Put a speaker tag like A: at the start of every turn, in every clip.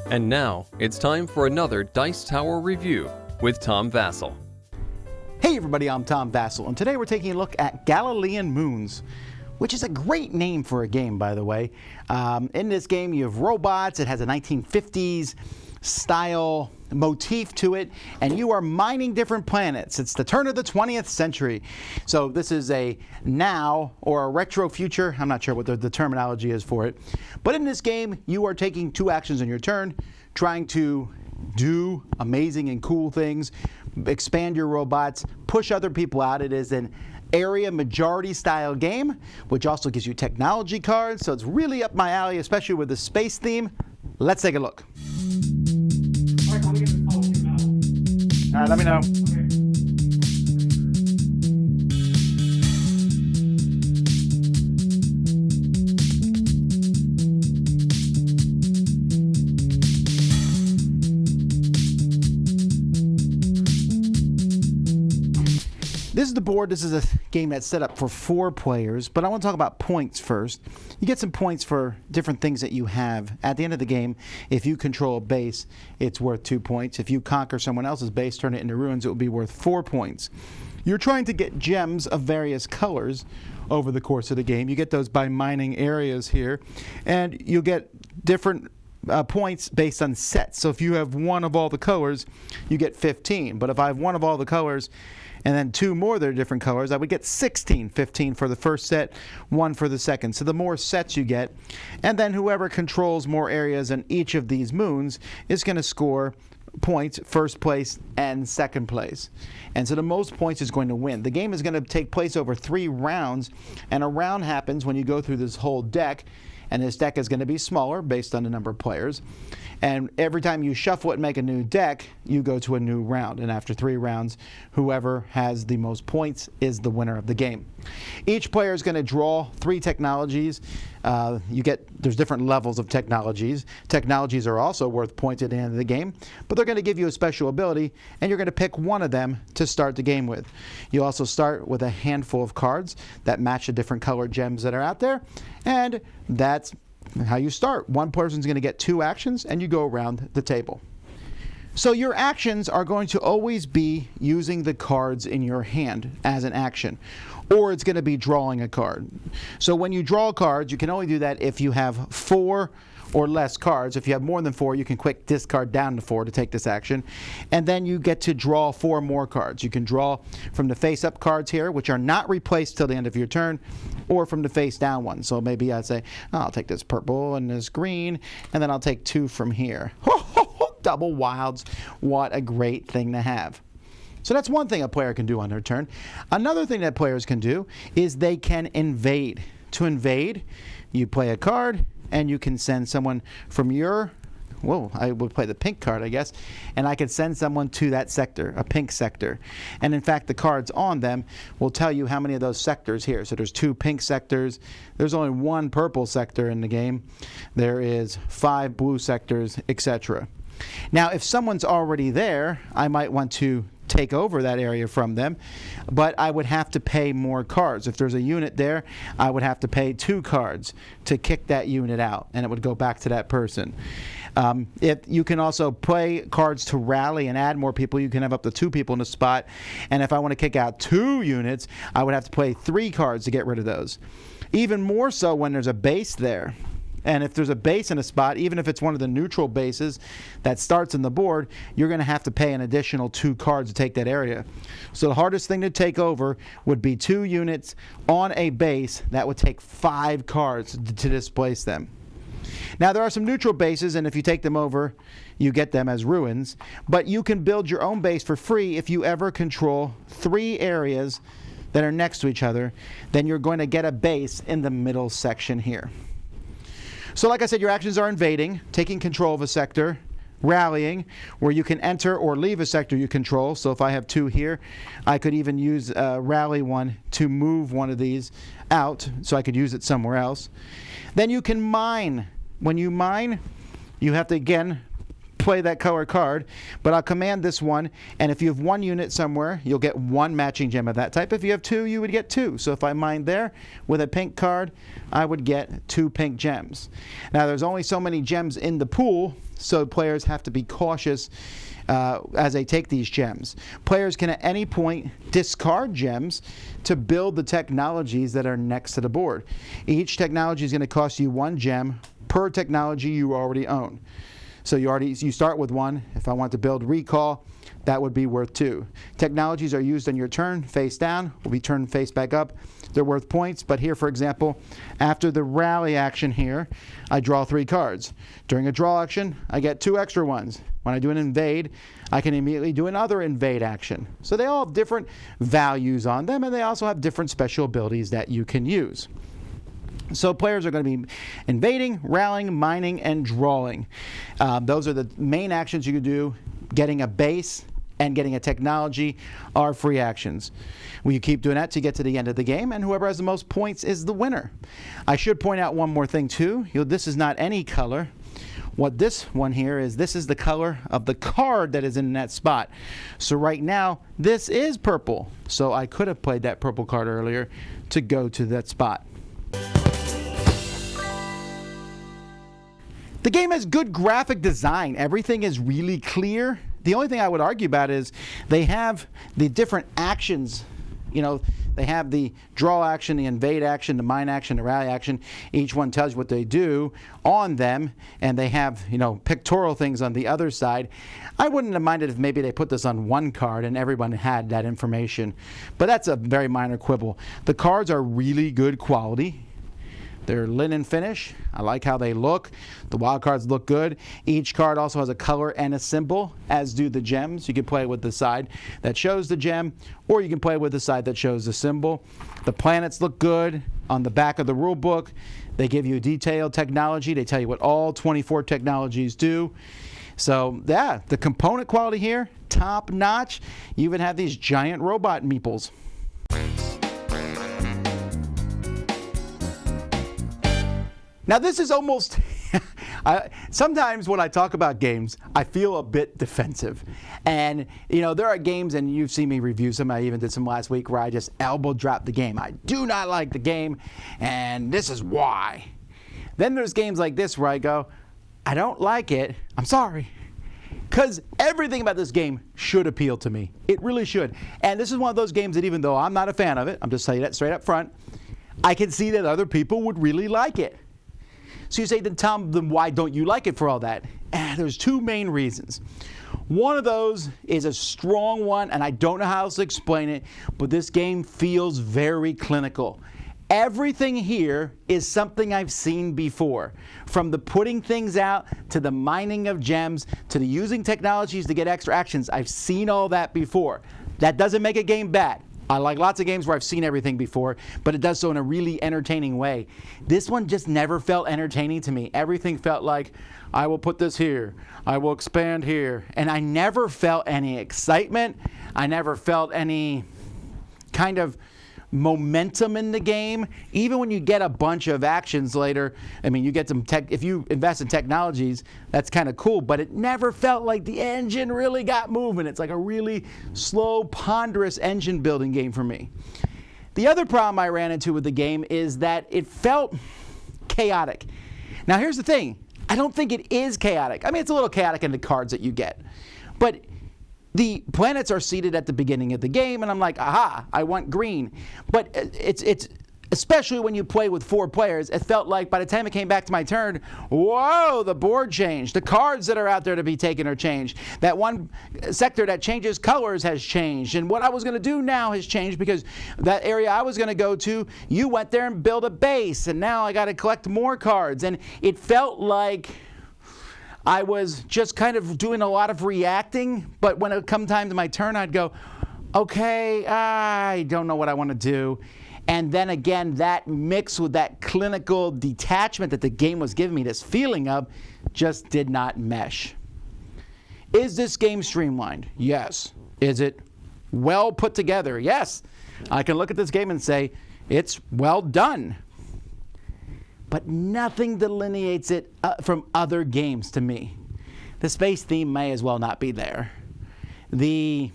A: And now, it's time for another Dice Tower review with Tom Vasel.
B: Hey everybody, I'm Tom Vasel, and today we're taking a look at Galilean moons, which is a great name for a game, by the way. In this game, you have robots. It has a 1950s style motif to it, and you are mining different planets. It's the turn of the 20th century. So this is a now or a retro future. I'm not sure what the terminology is for it. But in this game, you are taking two actions on your turn, trying to do amazing and cool things, expand your robots, push other people out. It is an area majority style game, which also gives you technology cards. So it's really up my alley, especially with the space theme. Let's take a look. All right, let me know. This is the board. This is a game that's set up for 4 players, but I want to talk about points first. You get some points for different things that you have. At the end of the game, if you control a base, it's worth 2 points. If you conquer someone else's base, turn it into ruins, it will be worth 4 points. You're trying to get gems of various colors over the course of the game. You get those by mining areas here, and you'll get different points based on sets. So if you have one of all the colors, you get 15. But if I have one of all the colors and then 2 more that are different colors, I would get 16. 15 for the first set, 1 for the second. So the more sets you get, and then whoever controls more areas in each of these moons is going to score points, first place and second place. And so the most points is going to win. The game is going to take place over 3 rounds, and a round happens when you go through this whole deck. And this deck is going to be smaller based on the number of players. And every time you shuffle it and make a new deck, you go to a new round. And after 3 rounds, whoever has the most points is the winner of the game. Each player is going to draw 3 technologies. There's different levels of technologies. Technologies are also worth points at the end of the game, but they're going to give you a special ability, and you're going to pick one of them to start the game with. You also start with a handful of cards that match the different colored gems that are out there, and that's how you start. One person's going to get 2 actions, and you go around the table. So your actions are going to always be using the cards in your hand as an action, or it's going to be drawing a card. So when you draw cards, you can only do that if you have 4 or less cards. If you have more than 4, you can quick discard down to 4 to take this action. And then you get to draw 4 more cards. You can draw from the face-up cards here, which are not replaced till the end of your turn, or from the face-down ones. So maybe I'd say, oh, I'll take this purple and this green, and then I'll take 2 from here. Double wilds. What a great thing to have. So that's one thing a player can do on their turn. Another thing that players can do is they can invade. To invade, you play a card, and you can send someone from your, I would play the pink card, I guess, and I could send someone to that sector, a pink sector. And in fact, the cards on them will tell you how many of those sectors here. So there's 2 pink sectors. There's only 1 purple sector in the game. There is 5 blue sectors, etc. Now, if someone's already there, I might want to take over that area from them, but I would have to pay more cards. If there's a unit there, I would have to pay 2 cards to kick that unit out, and it would go back to that person. You can also play cards to rally and add more people. You can have up to 2 people in a spot, and if I want to kick out 2 units, I would have to play 3 cards to get rid of those. Even more so when there's a base there. And if there's a base in a spot, even if it's one of the neutral bases that starts in the board, you're going to have to pay an additional 2 cards to take that area. So the hardest thing to take over would be 2 units on a base that would take 5 cards to displace them. Now, there are some neutral bases, and if you take them over, you get them as ruins. But you can build your own base for free if you ever control 3 areas that are next to each other. Then you're going to get a base in the middle section here. So like I said, your actions are invading, taking control of a sector, rallying, where you can enter or leave a sector you control. So if I have 2 here, I could even use rally one to move one of these out so I could use it somewhere else. Then you can mine. When you mine, you have to again play that color card, but I'll command this one, and if you have one unit somewhere, you'll get one matching gem of that type. If you have two, you would get two. So if I mined there with a pink card, I would get 2 pink gems. Now there's only so many gems in the pool, so players have to be cautious as they take these gems. Players can at any point discard gems to build the technologies that are next to the board. Each technology is going to cost you 1 gem per technology you already own. So you start with 1. If I want to build recall, that would be worth 2. Technologies are used on your turn, face down, will be turned face back up. They're worth points, but here, for example, after the rally action here, I draw 3 cards. During a draw action, I get 2 extra ones. When I do an invade, I can immediately do another invade action. So they all have different values on them, and they also have different special abilities that you can use. So players are going to be invading, rallying, mining, and drawing. Those are the main actions you can do. Getting a base and getting a technology are free actions. Well, you keep doing that to get to the end of the game, and whoever has the most points is the winner. I should point out one more thing too. This is not any color. What this one here is, this is the color of the card that is in that spot. So right now, this is purple. So I could have played that purple card earlier to go to that spot. The game has good graphic design. Everything is really clear. The only thing I would argue about is they have the different actions. They have the draw action, the invade action, the mine action, the rally action. Each one tells you what they do on them, and they have, pictorial things on the other side. I wouldn't have minded if maybe they put this on one card and everyone had that information, but that's a very minor quibble. The cards are really good quality. They're linen finish. I like how they look. The wild cards look good. Each card also has a color and a symbol, as do the gems. You can play with the side that shows the gem, or you can play with the side that shows the symbol. The planets look good on the back of the rule book. They give you detailed technology. They tell you what all 24 technologies do. So, yeah, the component quality here, top notch. You even have these giant robot meeples. Now this is almost, sometimes when I talk about games, I feel a bit defensive. And, there are games, and you've seen me review some, I even did some last week, where I just elbow drop the game. I do not like the game, and this is why. Then there's games like this where I go, I don't like it, I'm sorry. Because everything about this game should appeal to me. It really should. And this is one of those games that even though I'm not a fan of it, I'm just telling you that straight up front, I can see that other people would really like it. So you say, then Tom, then why don't you like it for all that? There's 2 main reasons. One of those is a strong one, and I don't know how else to explain it, but this game feels very clinical. Everything here is something I've seen before. From the putting things out, to the mining of gems, to the using technologies to get extra actions. I've seen all that before. That doesn't make a game bad. I like lots of games where I've seen everything before, but it does so in a really entertaining way. This one just never felt entertaining to me. Everything felt like, I will put this here, I will expand here, and I never felt any excitement. I never felt any kind of momentum in the game. Even when you get a bunch of actions later, you get some tech, if you invest in technologies, that's kind of cool, but it never felt like the engine really got moving. It's like a really slow, ponderous engine building game for me. The other problem I ran into with the game is that it felt chaotic. Now here's the thing, I don't think it is chaotic. It's a little chaotic in the cards that you get, but the planets are seated at the beginning of the game, and I'm like, aha, I want green. But it's especially when you play with 4 players, it felt like by the time it came back to my turn, whoa, the board changed. The cards that are out there to be taken are changed. That one sector that changes colors has changed. And what I was going to do now has changed because that area I was going to go to, you went there and built a base, and now I got to collect more cards. And it felt like I was just kind of doing a lot of reacting, but when it come time to my turn, I'd go, okay, I don't know what I want to do. And then again, that mixed with that clinical detachment that the game was giving me, this feeling of, just did not mesh. Is this game streamlined? Yes. Is it well put together? Yes. I can look at this game and say, it's well done. But nothing delineates it from other games to me. the space theme may as well not be there. The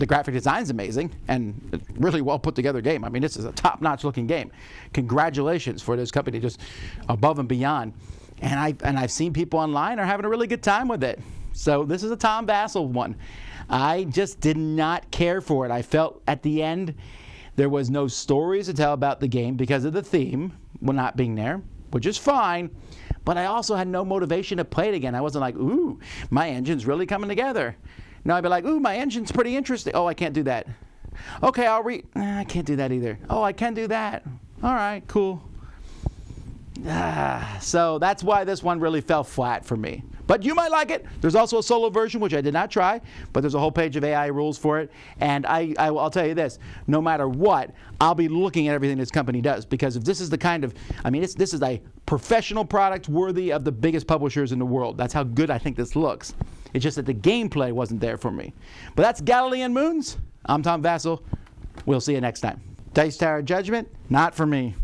B: graphic design's amazing and a really well put together game. I mean, this is a top-notch looking game. Congratulations for this company, just above and beyond. And I've seen people online are having a really good time with it. So this is a Tom Vasel one. I just did not care for it. I felt at the end there was no stories to tell about the game because of the theme not being there, which is fine. But I also had no motivation to play it again. I wasn't like, ooh, my engine's really coming together. No, I'd be like, ooh, my engine's pretty interesting. Oh, I can't do that. Okay, I can't do that either. Oh, I can do that. All right, cool. So that's why this one really fell flat for me. But you might like it. There's also a solo version, which I did not try, but there's a whole page of AI rules for it. And I'll tell you this, no matter what, I'll be looking at everything this company does, because if this is the kind of, this is a professional product worthy of the biggest publishers in the world. That's how good I think this looks. It's just that the gameplay wasn't there for me. But that's Galilean Moons. I'm Tom Vasel. We'll see you next time. Dice Tower Judgment, not for me.